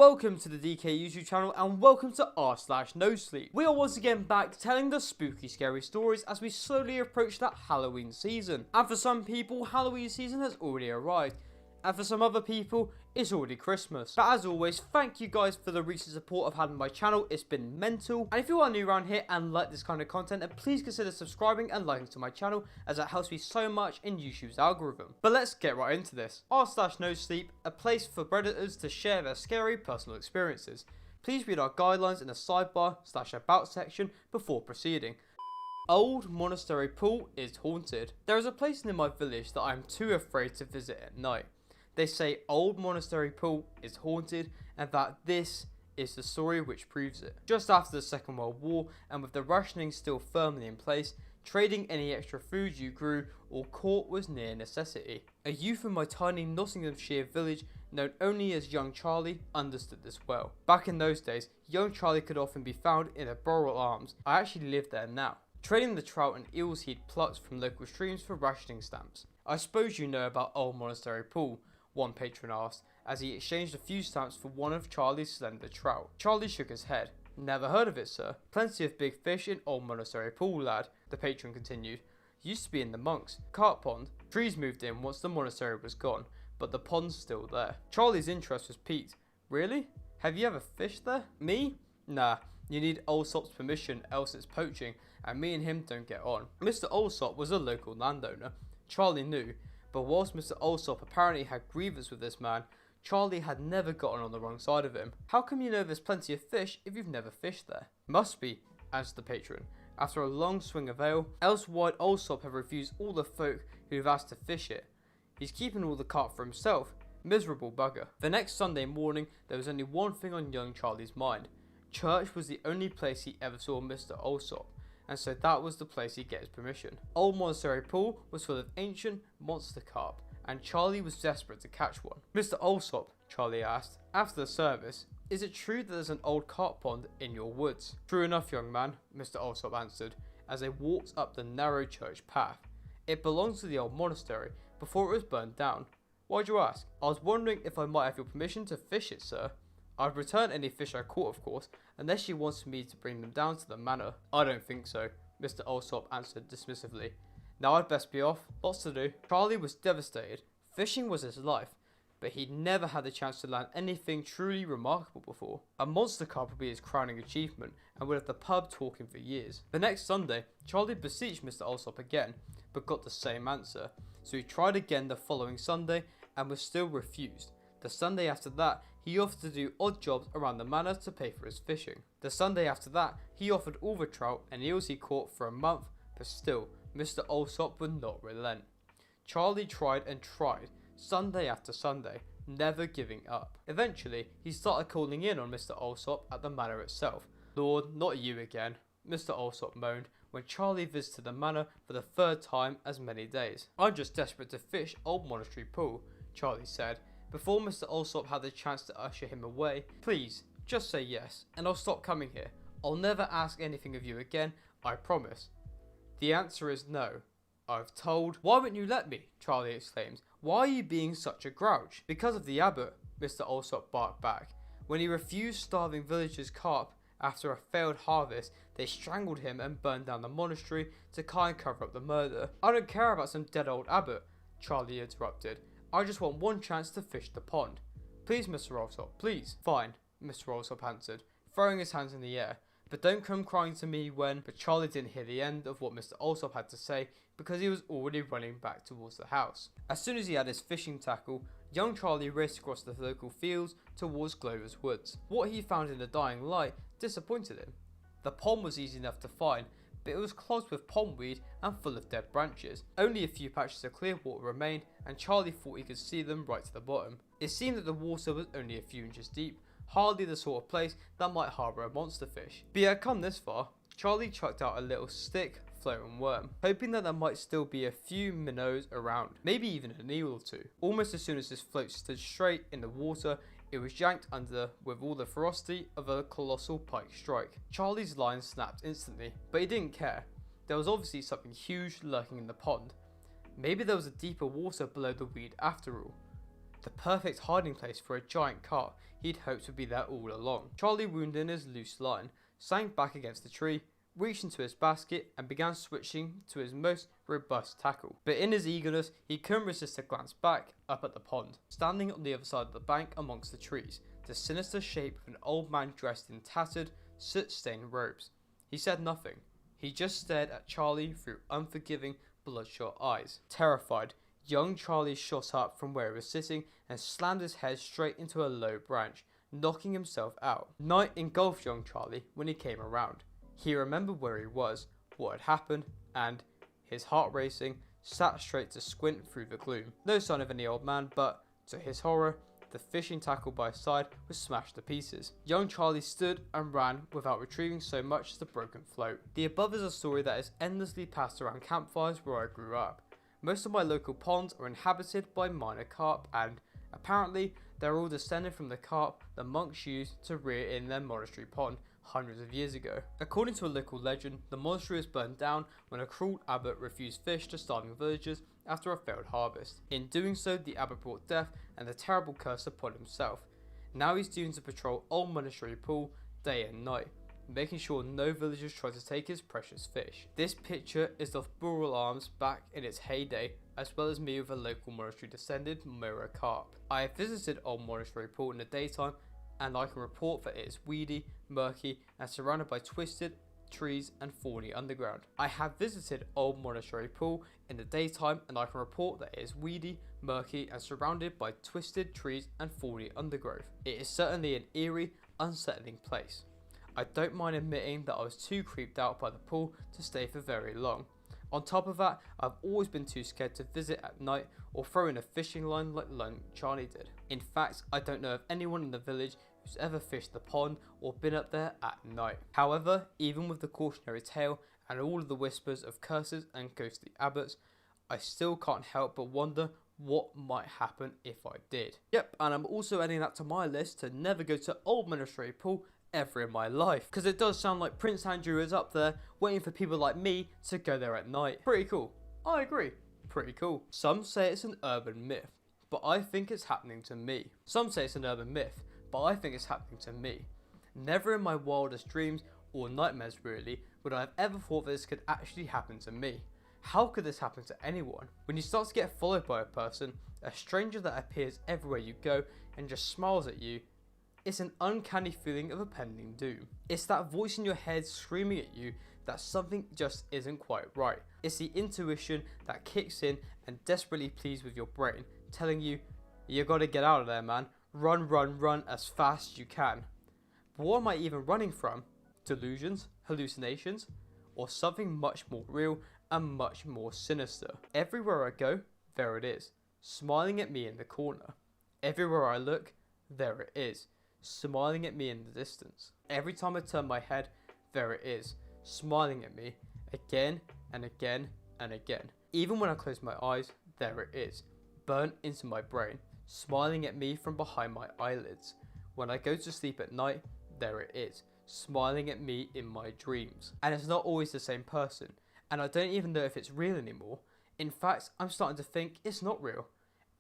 Welcome to the DeeKay YouTube channel and welcome to r/NoSleep. We are once again back telling the spooky scary stories as we slowly approach that Halloween season. And for some people, Halloween season has already arrived. And for some other people, it's already Christmas. But as always, thank you guys for the recent support I've had on my channel. It's been mental. And if you are new around here and like this kind of content, then please consider subscribing and liking to my channel, as that helps me so much in YouTube's algorithm. But let's get right into this. r/NoSleep, a place for Redditors to share their scary personal experiences. Please read our guidelines in the sidebar/about section before proceeding. Old Monastery Pool is haunted. There is a place near my village that I am too afraid to visit at night. They say Old Monastery Pool is haunted and that this is the story which proves it. Just after the Second World War, and with the rationing still firmly in place, trading any extra food you grew or caught was near necessity. A youth from my tiny Nottinghamshire village, known only as Young Charlie, understood this well. Back in those days, Young Charlie could often be found in the Borough Arms. I actually live there now, trading the trout and eels he'd plucked from local streams for rationing stamps. I suppose you know about Old Monastery Pool, one patron asked, as he exchanged a few stamps for one of Charlie's slender trout. Charlie shook his head. Never heard of it, sir. Plenty of big fish in Old Monastery Pool, lad, the patron continued. Used to be in the monks' carp pond. Trees moved in once the monastery was gone, but the pond's still there. Charlie's interest was piqued. Really? Have you ever fished there? Me? Nah, you need Allsop's permission, else it's poaching, and me and him don't get on. Mr. Allsop was a local landowner. Charlie knew. But whilst Mr. Allsop apparently had grievance with this man, Charlie had never gotten on the wrong side of him. How come you know there's plenty of fish if you've never fished there? Must be, answered the patron, after a long swing of ale, else why'd Allsop have refused all the folk who've asked to fish it? He's keeping all the carp for himself. Miserable bugger. The next Sunday morning, there was only one thing on young Charlie's mind. Church was the only place he ever saw Mr. Allsop, and so that was the place he'd get his permission. Old Monastery Pool was full of ancient monster carp, and Charlie was desperate to catch one. Mr. Allsop, Charlie asked, after the service, is it true that there's an old carp pond in your woods? True enough, young man, Mr. Allsop answered, as they walked up the narrow church path. It belonged to the old monastery before it was burned down. Why'd you ask? I was wondering if I might have your permission to fish it, sir. I'd return any fish I caught, of course, unless you wanted me to bring them down to the manor. I don't think so, Mr. Allsop answered dismissively. Now I'd best be off. Lots to do. Charlie was devastated. Fishing was his life, but he'd never had the chance to land anything truly remarkable before. A monster carp would be his crowning achievement, and would have the pub talking for years. The next Sunday, Charlie beseeched Mr. Allsop again, but got the same answer. So he tried again the following Sunday, and was still refused. The Sunday after that, he offered to do odd jobs around the manor to pay for his fishing. The Sunday after that, he offered all the trout and eels he caught for a month, but still, Mr. Allsop would not relent. Charlie tried and tried, Sunday after Sunday, never giving up. Eventually, he started calling in on Mr. Allsop at the manor itself. Lord, not you again, Mr. Allsop moaned when Charlie visited the manor for the third time as many days. I'm just desperate to fish Old Monastery Pool, Charlie said. Before Mr. Allsop had the chance to usher him away, please, just say yes, and I'll stop coming here. I'll never ask anything of you again, I promise. The answer is no. I've told. Why wouldn't you let me? Charlie exclaimed. Why are you being such a grouch? Because of the abbot, Mr. Allsop barked back. When he refused starving villagers carp after a failed harvest, they strangled him and burned down the monastery to kind of cover up the murder. I don't care about some dead old abbot, Charlie interrupted. I just want one chance to fish the pond. Please, Mr. Allsop, please. Fine, Mr. Allsop answered, throwing his hands in the air. But don't come crying to me when... But Charlie didn't hear the end of what Mr. Allsop had to say because he was already running back towards the house. As soon as he had his fishing tackle, young Charlie raced across the local fields towards Glover's woods. What he found in the dying light disappointed him. The pond was easy enough to find, but it was clogged with pondweed and full of dead branches. Only a few patches of clear water remained, and Charlie thought he could see them right to the bottom. It seemed that the water was only a few inches deep, hardly the sort of place that might harbour a monster fish. But he had come this far. Charlie chucked out a little stick, floating worm, hoping that there might still be a few minnows around, maybe even an eel or two. Almost as soon as his float stood straight in the water, it was yanked under with all the ferocity of a colossal pike strike. Charlie's line snapped instantly, but he didn't care. There was obviously something huge lurking in the pond. Maybe there was a deeper water below the weed after all. the perfect hiding place for a giant cart he'd hoped would be there all along. Charlie wound in his loose line, sank back against the tree, reached into his basket and began switching to his most robust tackle. But in his eagerness, he couldn't resist a glance back up at the pond. Standing on the other side of the bank amongst the trees, the sinister shape of an old man dressed in tattered, soot-stained robes. He said nothing. He just stared at Charlie through unforgiving, bloodshot eyes. Terrified, young Charlie shot up from where he was sitting and slammed his head straight into a low branch, knocking himself out. Night engulfed young Charlie when he came around. He remembered where he was, what had happened, and, his heart racing, sat straight to squint through the gloom. No sign of any old man, but, to his horror, the fishing tackle by his side was smashed to pieces. Young Charlie stood and ran without retrieving so much as the broken float. The above is a story that is endlessly passed around campfires where I grew up. Most of my local ponds are inhabited by minor carp and, apparently, they're all descended from the carp the monks used to rear in their monastery pond hundreds of years ago. According to a local legend, the monastery was burned down when a cruel abbot refused fish to starving villagers after a failed harvest. In doing so, the abbot brought death and a terrible curse upon himself. Now he's doomed to patrol Old Monastery Pool day and night, making sure no villagers try to take his precious fish. This picture is of Burrell Arms back in its heyday, as well as me with a local monastery descended mirror carp. I have visited Old Monastery Pool in the daytime, and I can report that it is weedy, murky, and surrounded by twisted trees and thorny underground. I have visited Old Monastery Pool in the daytime, and I can report that it is weedy, murky, and surrounded by twisted trees and thorny undergrowth. It is certainly an eerie, unsettling place. I don't mind admitting that I was too creeped out by the pool to stay for very long. On top of that, I've always been too scared to visit at night or throw in a fishing line like Lone Charlie did. In fact, I don't know of anyone in the village who's ever fished the pond or been up there at night. However, even with the cautionary tale and all of the whispers of curses and ghostly abbots, I still can't help but wonder what might happen if I did. Yep, and I'm also adding that to my list to never go to Old Monastery Pool ever in my life, because it does sound like Prince Andrew is up there waiting for people like me to go there at night. Pretty cool. I agree. Pretty cool. Some say it's an urban myth, but I think it's happening to me. Some say it's an urban myth, but I think it's happening to me. Never in my wildest dreams, or nightmares really, would I have ever thought this could actually happen to me. How could this happen to anyone? When you start to get followed by a person, a stranger that appears everywhere you go and just smiles at you, it's an uncanny feeling of impending doom. It's that voice in your head screaming at you that something just isn't quite right. It's the intuition that kicks in and desperately pleads with your brain, telling you, you gotta get out of there, man. Run, run, run as fast as you can. But what am I even running from? Delusions? Hallucinations? Or something much more real and much more sinister? Everywhere I go, there it is, smiling at me in the corner. Everywhere I look, there it is, smiling at me in the distance. Every time I turn my head, there it is, smiling at me, again and again and again. Even when I close my eyes, there it is, burnt into my brain, smiling at me from behind my eyelids. When I go to sleep at night, there it is, smiling at me in my dreams. And it's not always the same person, and I don't even know if it's real anymore. In fact, I'm starting to think it's not real.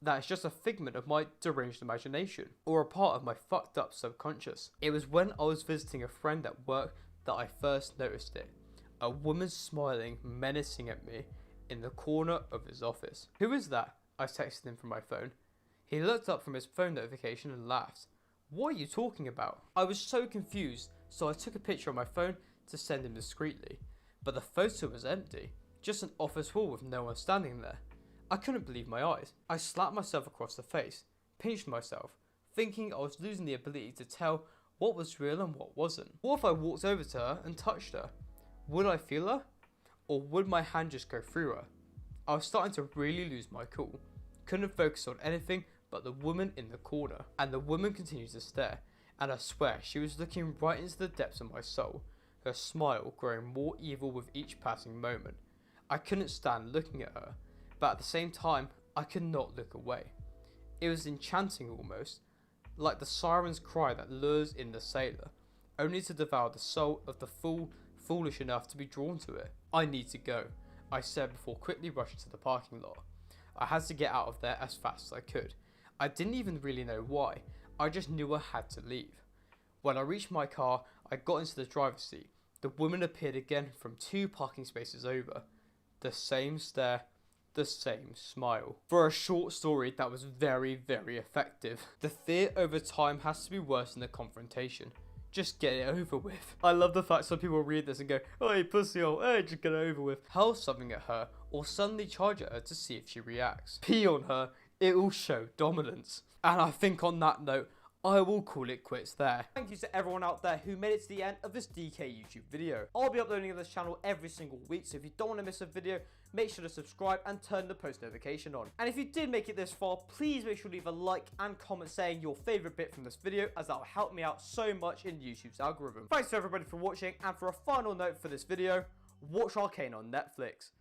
That it's just a figment of my deranged imagination, or a part of my fucked up subconscious. It was when I was visiting a friend at work that I first noticed it. A woman smiling, menacing at me in the corner of his office. "Who is that?" I texted him from my phone. He looked up from his phone notification and laughed. "What are you talking about?" I was so confused, so I took a picture on my phone to send him discreetly. But the photo was empty, just an office wall with no one standing there. I couldn't believe my eyes. I slapped myself across the face, pinched myself, thinking I was losing the ability to tell what was real and what wasn't. What if I walked over to her and touched her? Would I feel her? Or would my hand just go through her? I was starting to really lose my cool. Couldn't focus on anything but the woman in the corner. And the woman continued to stare, and I swear she was looking right into the depths of my soul, her smile growing more evil with each passing moment. I couldn't stand looking at her, but at the same time, I could not look away. It was enchanting almost, like the siren's cry that lures in the sailor, only to devour the soul of the fool foolish enough to be drawn to it. "I need to go," I said before quickly rushing to the parking lot. I had to get out of there as fast as I could. I didn't even really know why, I just knew I had to leave. When I reached my car, I got into the driver's seat. The woman appeared again from 2 parking spaces over. The same stare, the same smile. For a short story, that was very, very effective. The fear over time has to be worse than the confrontation. Just get it over with. I love the fact some people read this and go, "Hey pussy hole, hey, just get it over with." Hurl something at her or suddenly charge at her to see if she reacts. Pee on her, it will show dominance. And I think on that note, I will call it quits there. Thank you to everyone out there who made it to the end of this DeeKay YouTube video. I'll be uploading to this channel every single week, so if you don't want to miss a video, make sure to subscribe and turn the post notification on. And if you did make it this far, please make sure to leave a like and comment saying your favourite bit from this video, as that will help me out so much in YouTube's algorithm. Thanks to everybody for watching, and for a final note for this video, watch Arcane on Netflix.